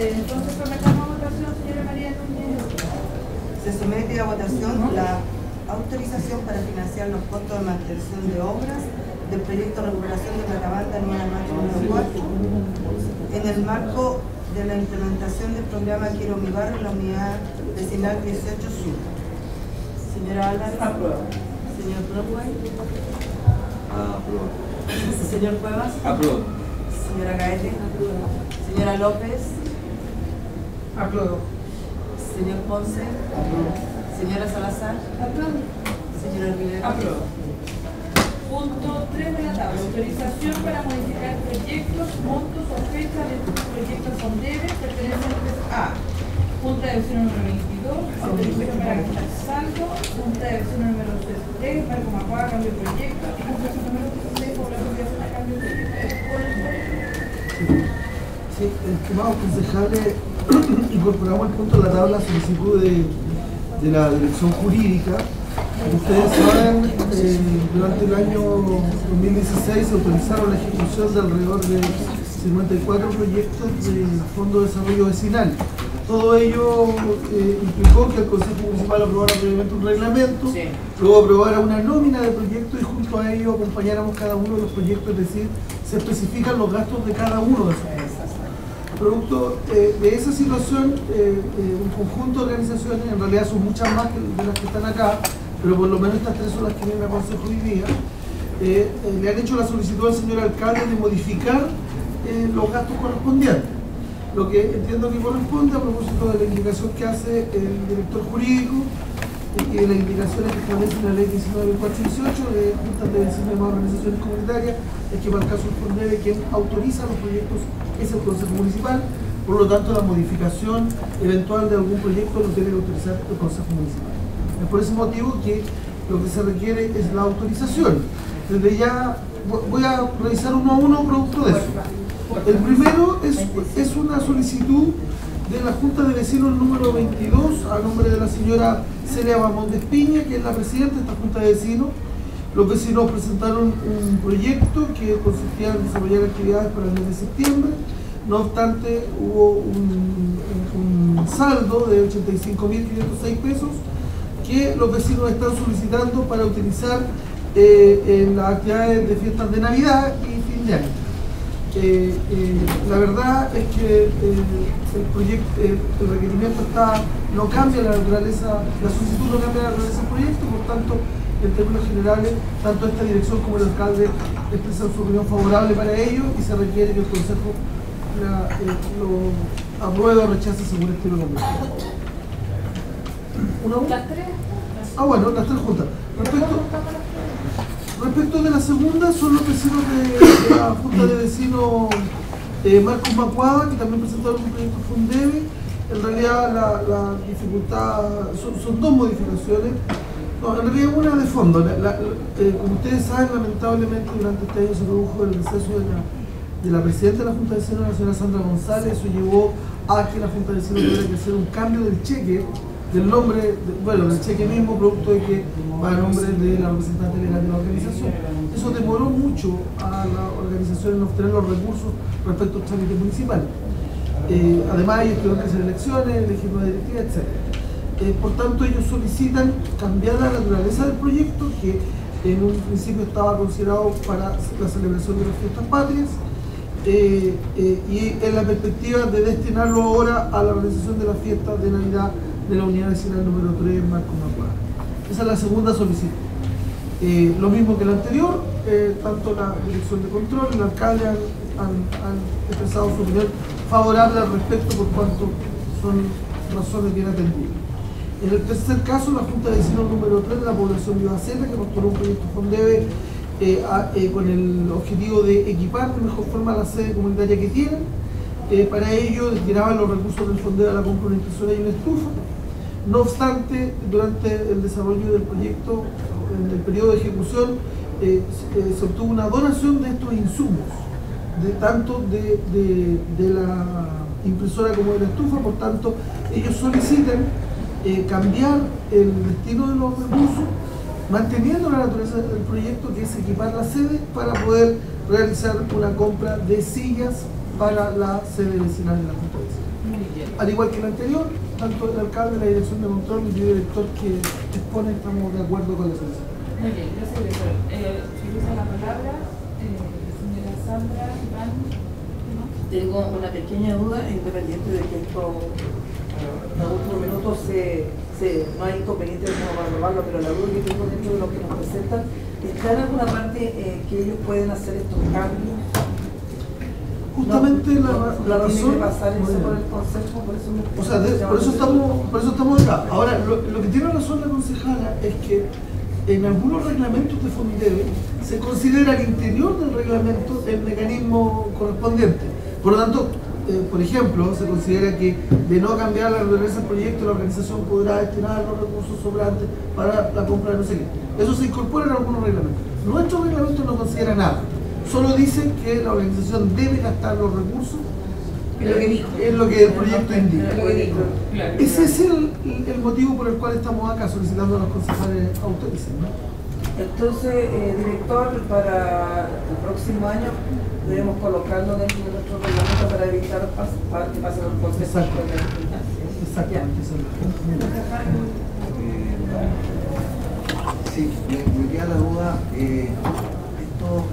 A: Entonces, sometamos a votación, señora María Núñez.
B: Se somete a votación la autorización para financiar los costos de mantención de obras del proyecto de recuperación de Platabanda Nueva de Mayo número 4 en el marco de la implementación del programa Quiero mi barrio en la unidad vecinal 18 Sur. Señora Álvarez.
I: Aprueba.
B: Señor Broadway.
H: Aprueba.
B: Señor Cuevas.
H: Aprueba.
B: Señora Gaete. Aprueba. Señora López.
D: Apruebo.
B: Señor Ponce.
J: Aprueba.
B: Señora Salazar.
I: Aprueba.
B: Señora Rivera.
A: Aprueba. Punto 3 de la tabla. Autorización para modificar proyectos, montos o fechas de estos proyectos son debes, pertenecientes a Junta de Vecinos número 22, autorización para gastar saldo, Junta de Vecinos número 63, para Comacuá, cambio de proyecto, y Junta de Vecinos número 16, población de zona, cambio de proyecto.
D: Sí, estimados concejales, incorporamos el punto de la tabla solicitud de la dirección jurídica. Como ustedes saben, durante el año 2016 se autorizaron la ejecución de alrededor de 54 proyectos del Fondo de Desarrollo Vecinal. Todo ello implicó que el Consejo Municipal aprobara previamente un reglamento,
A: Sí.
D: luego aprobara una nómina de proyectos y junto a ello acompañáramos cada uno de los proyectos, es decir, se especifican los gastos de cada uno de esos proyectos. Producto de esa situación, un conjunto de organizaciones, en realidad son muchas más de las que están acá, pero por lo menos estas tres son las que vienen a consejo hoy día, le han hecho la solicitud al señor alcalde de modificar los gastos correspondientes. Lo que entiendo que corresponde a propósito de la indicación que hace el director jurídico y de las indicaciones que establece la ley 19.418 de juntas de vecinos y más organizaciones comunitarias, es que para el caso del FONDEVE quien autoriza los proyectos es el Consejo Municipal, por lo tanto la modificación eventual de algún proyecto lo tiene que autorizar el Consejo Municipal. Es por ese motivo que lo que se requiere es la autorización. Desde ya voy a revisar uno a uno producto de eso. El primero es una solicitud de la Junta de Vecinos número 22 a nombre de la señora Celia Bamón de Espiña, que es la presidenta de esta Junta de Vecinos. Los vecinos presentaron un proyecto que consistía en desarrollar actividades para el mes de septiembre. No obstante, hubo un saldo de 85.506 pesos que los vecinos están solicitando para utilizar en las actividades de fiestas de Navidad y fin de año. La verdad es que el requerimiento no cambia la naturaleza, la solicitud no cambia la naturaleza del proyecto, por tanto, en términos generales, tanto esta dirección como el alcalde expresan su opinión favorable para ello y se requiere que el Consejo lo apruebe o rechace según estilo de
A: ¿Las tres?
D: Bueno, las tres juntas. Respecto de la segunda, son los vecinos de la Junta de Vecinos Marcos Macuada, que también presentaron un proyecto FONDEVE. En realidad la dificultad son dos modificaciones. No, en realidad una de fondo. Como ustedes saben, lamentablemente durante este año se produjo el deceso de la presidenta de la Junta de Vecinos, la señora Sandra González. Eso llevó a que la Junta de Vecinos tuviera que hacer un cambio del cheque, del nombre, del cheque mismo, producto de que va a nombre de la representante legal de la organización. Eso demoró mucho a la organización en obtener los recursos respecto al trámite municipal. Además, ellos tuvieron que hacer elecciones, elegir una directiva, etc. Por tanto, ellos solicitan cambiar la naturaleza del proyecto, que en un principio estaba considerado para la celebración de las fiestas patrias, y en la perspectiva de destinarlo ahora a la organización de las fiestas de Navidad de la unidad vecinal número 3 Marcos Macuada. Esa es la segunda solicitud. Lo mismo que la anterior, tanto la Dirección de Control y el alcalde han expresado su opinión favorable al respecto, por cuanto son razones bien atendibles. En el tercer caso, la Junta de Vecinos número 3 de la población de Ibaceta, que postuló un proyecto FONDEVE con el objetivo de equipar de mejor forma la sede comunitaria que tienen. Para ello destinaban los recursos del FONDEVE a la compra de una impresora y una estufa. No obstante, durante el desarrollo del proyecto, en el periodo de ejecución, se obtuvo una donación de estos insumos, tanto de la impresora como de la estufa. Por tanto, ellos solicitan cambiar el destino de los recursos, manteniendo la naturaleza del proyecto, que es equipar la sede para poder realizar una compra de sillas para la sede vecinal de la Junta de Vecinos. Al igual que el anterior, tanto el alcalde, la Dirección de Control y el director que expone estamos de acuerdo con la solicitud.
A: Muy bien, gracias, director. Utiliza la palabra señora Sandra Iván.
B: Tengo una pequeña duda, independiente de que esto en los últimos minutos no hay inconveniente como para aprobarlo, pero la duda que tengo dentro de lo que nos presentan, ¿está en alguna parte que ellos pueden hacer estos cambios?
D: Justamente la razón.
B: Tiene que pasar eso por el consejo, por eso
D: por eso estamos acá. Ahora, lo que tiene razón la concejala es que en algunos reglamentos de FONDEVE se considera al interior del reglamento el mecanismo correspondiente. Por lo tanto, por ejemplo, se considera que de no cambiar la naturaleza del proyecto, la organización podrá destinar los recursos sobrantes para la compra de no sé qué. Eso se incorpora en algunos reglamentos. Nuestro reglamento no considera nada. Solo dice que la organización debe gastar los recursos en lo que el proyecto indica. Ese es el motivo por el cual estamos acá solicitando a los concejales autoricen, ¿no?
B: Entonces, director, para el próximo año debemos colocarlo dentro de nuestro reglamento para evitar que pasen los procesos.
D: Exactamente, esa es la.
K: Sí, me queda la duda, estos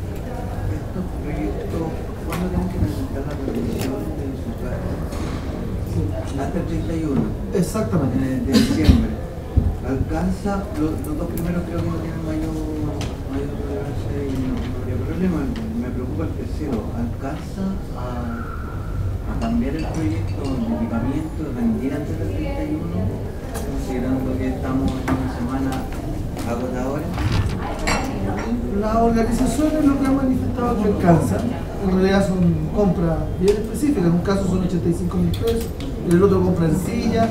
K: proyectos, ¿cuándo tenemos que presentar la revisión de sus gastos? Hasta el 31
D: Exactamente.
K: de diciembre. Alcanza, los dos primeros creo que no tienen mayor relevancia y no habría problema. Me preocupa el tercero, ¿alcanza a cambiar el proyecto de equipamiento, rendir antes del 31, considerando que estamos en una semana agotadora?
D: Las organizaciones lo que han manifestado es que alcanza. En realidad son compras bien específicas. En un caso son 85.000 pesos, en el otro compran sillas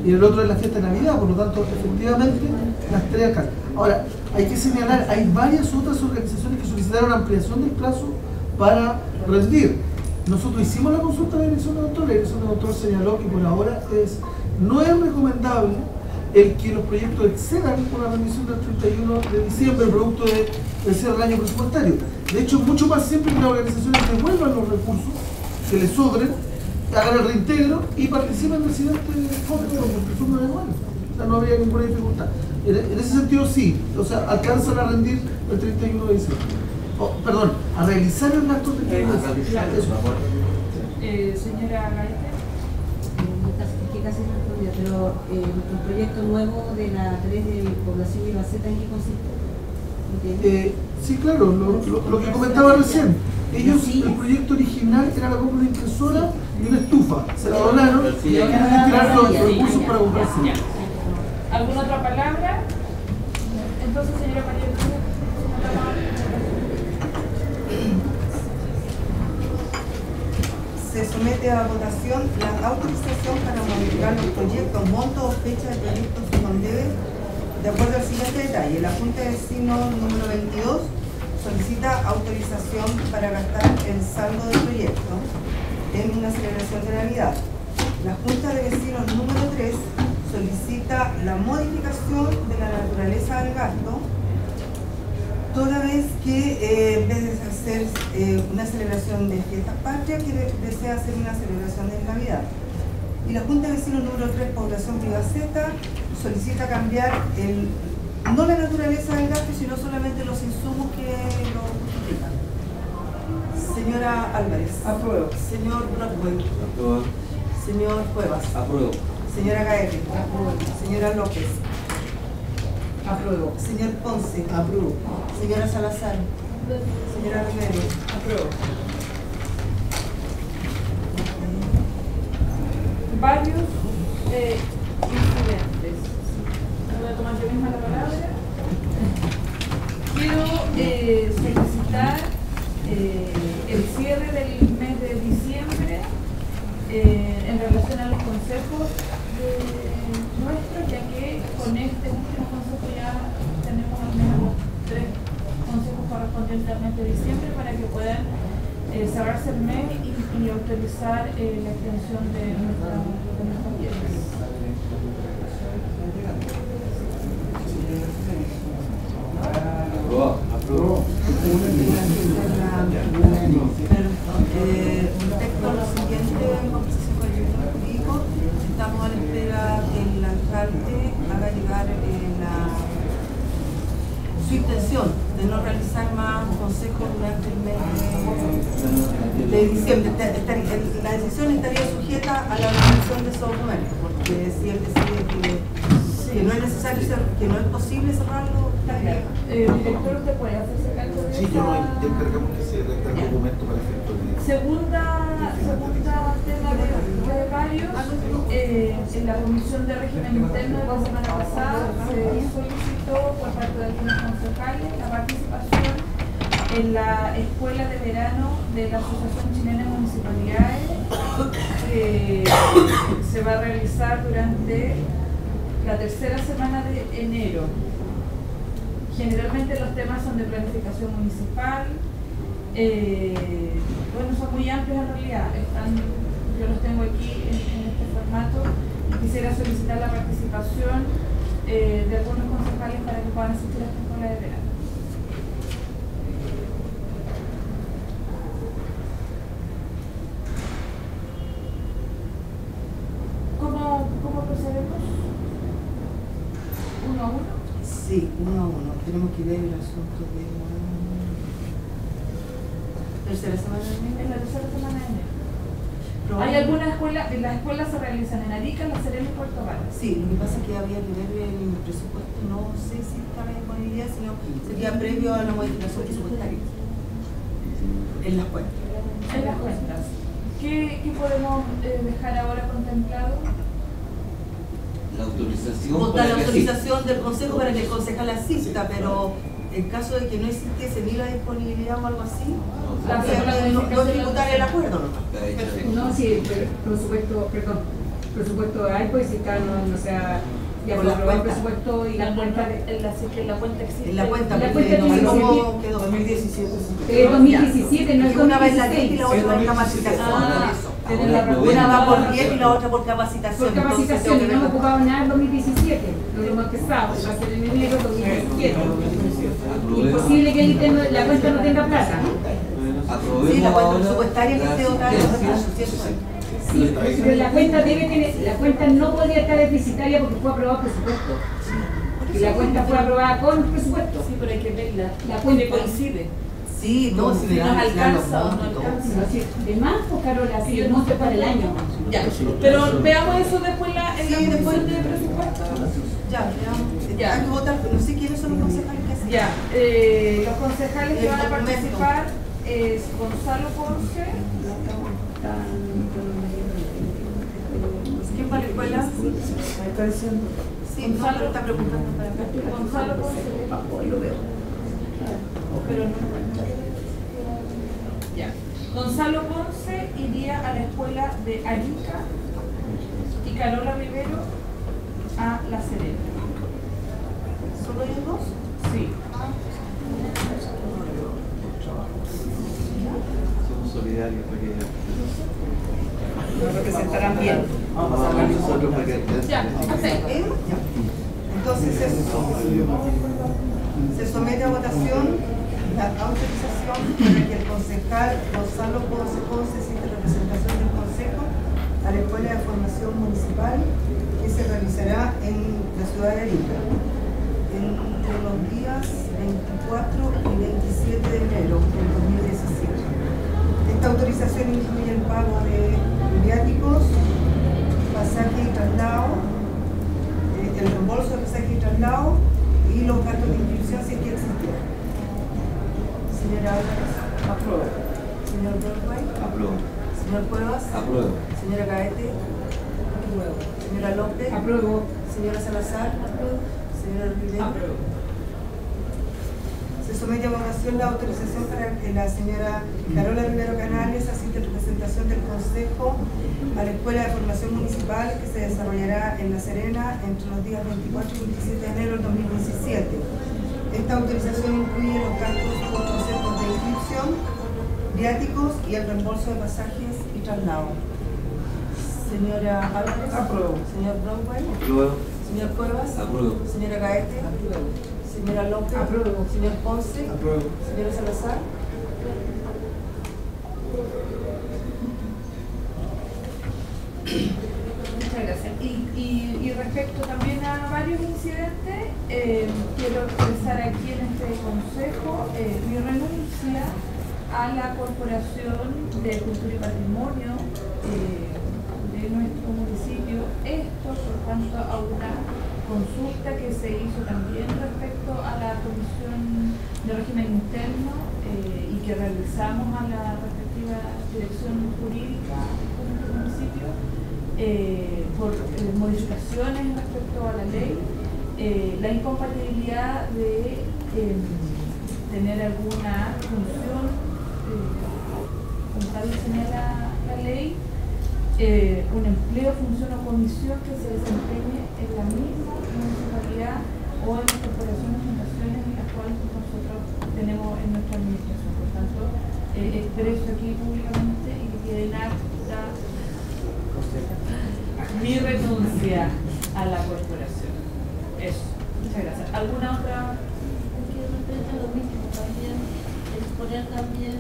D: y en el otro es la fiesta de Navidad. Por lo tanto, efectivamente, las tres alcanzan. Ahora, hay que señalar, hay varias otras organizaciones que solicitaron ampliación del plazo para rendir. Nosotros hicimos la consulta de la dirección de doctor. La dirección de doctor señaló que por ahora no es recomendable el que los proyectos excedan una rendición del 31 de diciembre, producto del cierre del año presupuestario. De hecho, es mucho más simple que las organizaciones devuelvan los recursos que les sobren, hagan el reintegro y participen del siguiente fondo, porque son anuales. O sea, no habría ninguna dificultad. En ese sentido, sí, o sea, alcanzan a rendir el 31 de diciembre. Perdón, a realizar el gasto de
A: señora Gaite.
I: Casi respondió, pero el proyecto nuevo de la 3 de población y Baceta, ¿en qué consiste?
D: Sí, claro, lo que comentaba recién. Ellos, el proyecto original era la compra de una impresora y una estufa. Se la donaron y quieren retirar los recursos para comprar.
A: ¿Alguna otra palabra? Entonces, señora María Luisa.
B: Se somete a votación la autorización para modificar los proyectos, montos o fecha de proyectos con debe, de acuerdo al siguiente detalle. La Junta de Vecinos número 22 solicita autorización para gastar el saldo del proyecto en una celebración de Navidad. La Junta de Vecinos número 3 solicita la modificación de la naturaleza del gasto, toda vez que en vez de hacer una celebración de fiestas patrias, desea hacer una celebración de Navidad. Y la Junta de Vecinos número 3, población Privaceta, solicita cambiar no la naturaleza del gasto, sino solamente los insumos que lo justifican. Señora Álvarez.
F: Apruebo.
B: Señor Broadway.
K: Apruebo.
B: Señor Cuevas.
H: Apruebo.
B: Señora Gaete.
F: Apruebo.
B: Señora López.
F: Apruebo.
B: Señor Ponce.
J: Apruebo.
B: Señora Salazar. Señora Rivero.
F: Apruebo.
A: Varios incidentes. Voy a tomar yo misma la palabra. Quiero solicitar el cierre del mes de diciembre en relación a los consejos nuestros, ya que con este último consejo ya tenemos al menos 3 consejos correspondientes de diciembre para que puedan cerrarse el mes y autorizar la extensión de nuestras bienes.
H: Apruebo.
B: Respecto a lo siguiente, conversación con el director jurídico, estamos a la espera que el alcalde haga llegar su intención de no realizar más consejos durante el mes de diciembre. La decisión estaría sujeta a la resolución de esos documentos, porque si él decide que no es necesario, que no es posible cerrarlo, estaría.
A: Director, ¿usted puede hacerse cargo de
C: Sí,
A: esa?
C: ya encargamos que se redacte el documento para efecto de...
A: Segunda tema de varios, en la Comisión de Régimen Interno de la semana pasada se solicitó por parte de algunos concejales la participación en la escuela de verano de la Asociación Chilena de Municipalidades, que se va a realizar durante la tercera semana de enero. Generalmente los temas son de planificación municipal, bueno, son muy amplios en realidad, yo los tengo aquí en este formato. Quisiera solicitar la participación de algunos concejales para que puedan asistir a esta escuela de verano.
B: Sí, 1 a 1. Tenemos que ver el asunto de la tercera semana de enero.
A: En la tercera semana de enero. Hay
B: Probablemente.
A: algunas escuelas, las escuelas se realizan en Arica, La Serena y Puerto Varas.
B: Sí, lo que pasa es que había que ver el presupuesto, no sé si estaba en disponibilidad, sino sería previo a la modificación presupuestaria en las cuentas.
A: En las cuentas. ¿Qué podemos dejar ahora contemplado?
H: La autorización
B: Votar
H: para
B: la
H: que
B: autorización del Consejo para que el concejal asista, pero en caso de que no existiese ni la disponibilidad o algo así,
A: La
B: no ejecutar el acuerdo, ¿no?
A: Perfecto.
G: No, sí, pero presupuesto hay, pues si está, no sea, ya
B: Por
G: por
B: las
G: aprobar el
B: cuentas.
G: presupuesto y la cuenta de...
A: En la cuenta existe.
B: En la cuenta,
G: La
B: porque
G: cuenta
B: no sé
G: tiene
B: cómo quedó 2017.
G: Es 2017, no es
B: Que una vez la 10 y
G: 2016.
B: la otra por capacitación.
A: Ah,
B: Tienen
H: ahora
B: la una va por 10 y la otra por capacitación.
G: Por capacitación,
B: Entonces,
G: y no hemos ocupado nada en 2017. Lo hemos empezado, va a ser en enero 2017. Imposible que la cuenta no tenga plata.
B: Sí, la
H: aprobemos
B: cuenta
H: ahora
B: presupuestaria que esté dotada de
H: la
B: recursos.
G: Sí, pero la cuenta debe tener, la cuenta no podría estar deficitaria porque fue aprobado presupuesto. Y la cuenta fue aprobada con presupuesto.
A: Sí, pero hay que verla.
G: La cuenta
A: coincide.
B: Sí, no, si
A: Si
B: le
A: nos
B: dan
A: alcanza o no
B: los montos.
A: alcanza.
G: De más, pues Carola, si
A: Yo
G: el
A: no
G: monto
A: sé
G: para el año.
A: Ya, pero veamos eso después en la
B: Sí,
A: comisión
B: después.
A: de presupuesto.
B: Ya,
A: Ya.
B: hay que votar, pero no sé quiénes son los concejales que hacen.
A: Ya, los concejales que
B: El
A: van a
B: documento.
A: participar es Gonzalo Ponce.
B: ¿Quién va a la escuela?
D: Está diciendo.
B: Sí, no, pero está preguntando para acá.
A: Gonzalo Ponce.
B: Lo veo.
A: Pero no. Ya. Gonzalo Ponce iría a la escuela de Arica y Carola Rivero a La Serena.
B: ¿Solo ellos dos?
A: Sí.
K: Somos solidarios porque
B: Lo representarán bien.
K: vamos a hablar nosotros para que
A: Ya, acepto.
B: Ya. Entonces se somete a votación la autorización para que el concejal Gonzalo Ponce asista en representación del Consejo a la Escuela de Formación Municipal que se realizará en la ciudad de Arica entre los días 24 y 27 de enero del 2017. Esta autorización incluye el pago de viáticos, pasaje y traslado, el reembolso de pasaje y traslado y los gastos de inscripción si es que existieran. Señora Álvarez,
A: Apruebo.
B: señor Broadway,
H: apruebo.
B: señor Cuevas,
H: Apruebo.
B: señora Gaete, señora López,
G: Apruebo.
B: señora Salazar, señora Rivera.
A: Apruebo.
B: Se somete a votación la autorización para que la señora Carola Rivero Canales asista en representación del Consejo a la Escuela de Formación Municipal que se desarrollará en La Serena entre los días 24 y 27 de enero del 2017. Esta autorización incluye los gastos por conceptos de inscripción, viáticos y el reembolso de pasajes y traslado. Señora Álvarez.
A: Apruebo.
B: Señor Broadway.
K: apruebo.
B: Señor Cuevas.
H: Apruebo.
B: Señora Gaete. Señora López.
G: Apruebo.
B: Señor Ponce.
J: Apruebo.
B: Señora Salazar.
A: Muchas gracias. Y respecto también a varios incidentes, quiero expresar aquí en este consejo mi renuncia a la Corporación de Cultura y Patrimonio de nuestro municipio. Esto por cuanto a una consulta que se hizo también respecto a la Comisión de Régimen Interno y que realizamos a la respectiva dirección jurídica de nuestro municipio. Por modificaciones respecto a la ley, la incompatibilidad de tener alguna función, como tal lo señala la ley, un empleo, función o comisión que se desempeñe en la misma municipalidad o en las corporaciones, fundaciones en las cuales nosotros tenemos en nuestra administración. Por tanto, expreso aquí públicamente y que quede en acta mi renuncia a la corporación. Eso. Muchas gracias. ¿Alguna otra?
I: Porque de repente lo mismo, también exponer también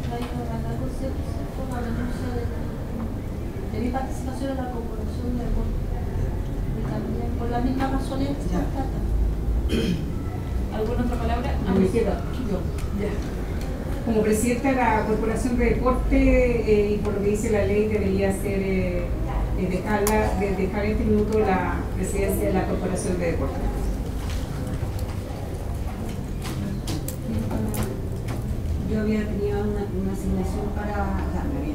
I: traigo acá conceptos con la renuncia de mi participación en la corporación de acuerdo. Y también por la misma razón que se trata.
A: ¿Alguna otra palabra?
G: A mi izquierda, yo. Ya. Como presidenta de la Corporación de Deporte, y por lo que dice la ley, debería ser dejar este minuto la presidencia de la Corporación de Deporte.
I: Yo había tenido una asignación para darme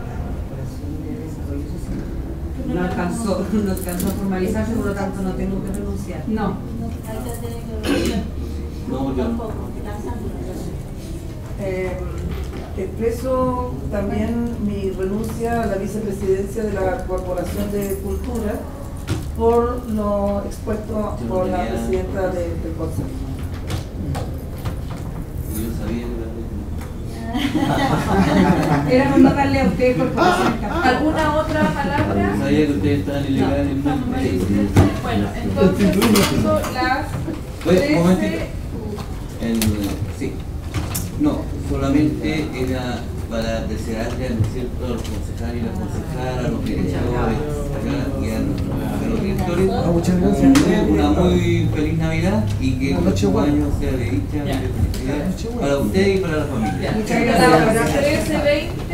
I: la Corporación de Desarrollo Social. No alcanzó a formalizarse, por lo tanto no tengo que renunciar.
G: No.
H: No, yo no.
B: Expreso también mi renuncia a la vicepresidencia de la Corporación de Cultura por lo expuesto por la presidenta del Consejo.
H: Yo sabía que
G: Era por no darle a usted corporación.
A: ¿Alguna otra palabra?
H: sabía que ustedes estaban ilegales.
A: Bueno, entonces son las
H: Oye, un momentito.
A: 13.
H: Sí. No, solamente era para desearle, ¿no es cierto?, a los concejales y las concejalas, a los directores, a los directores,
D: Muchas gracias.
H: una muy feliz Navidad y que el próximo año sea de dicha y de felicidad para usted y para la familia.
A: Muchas gracias. 13:20.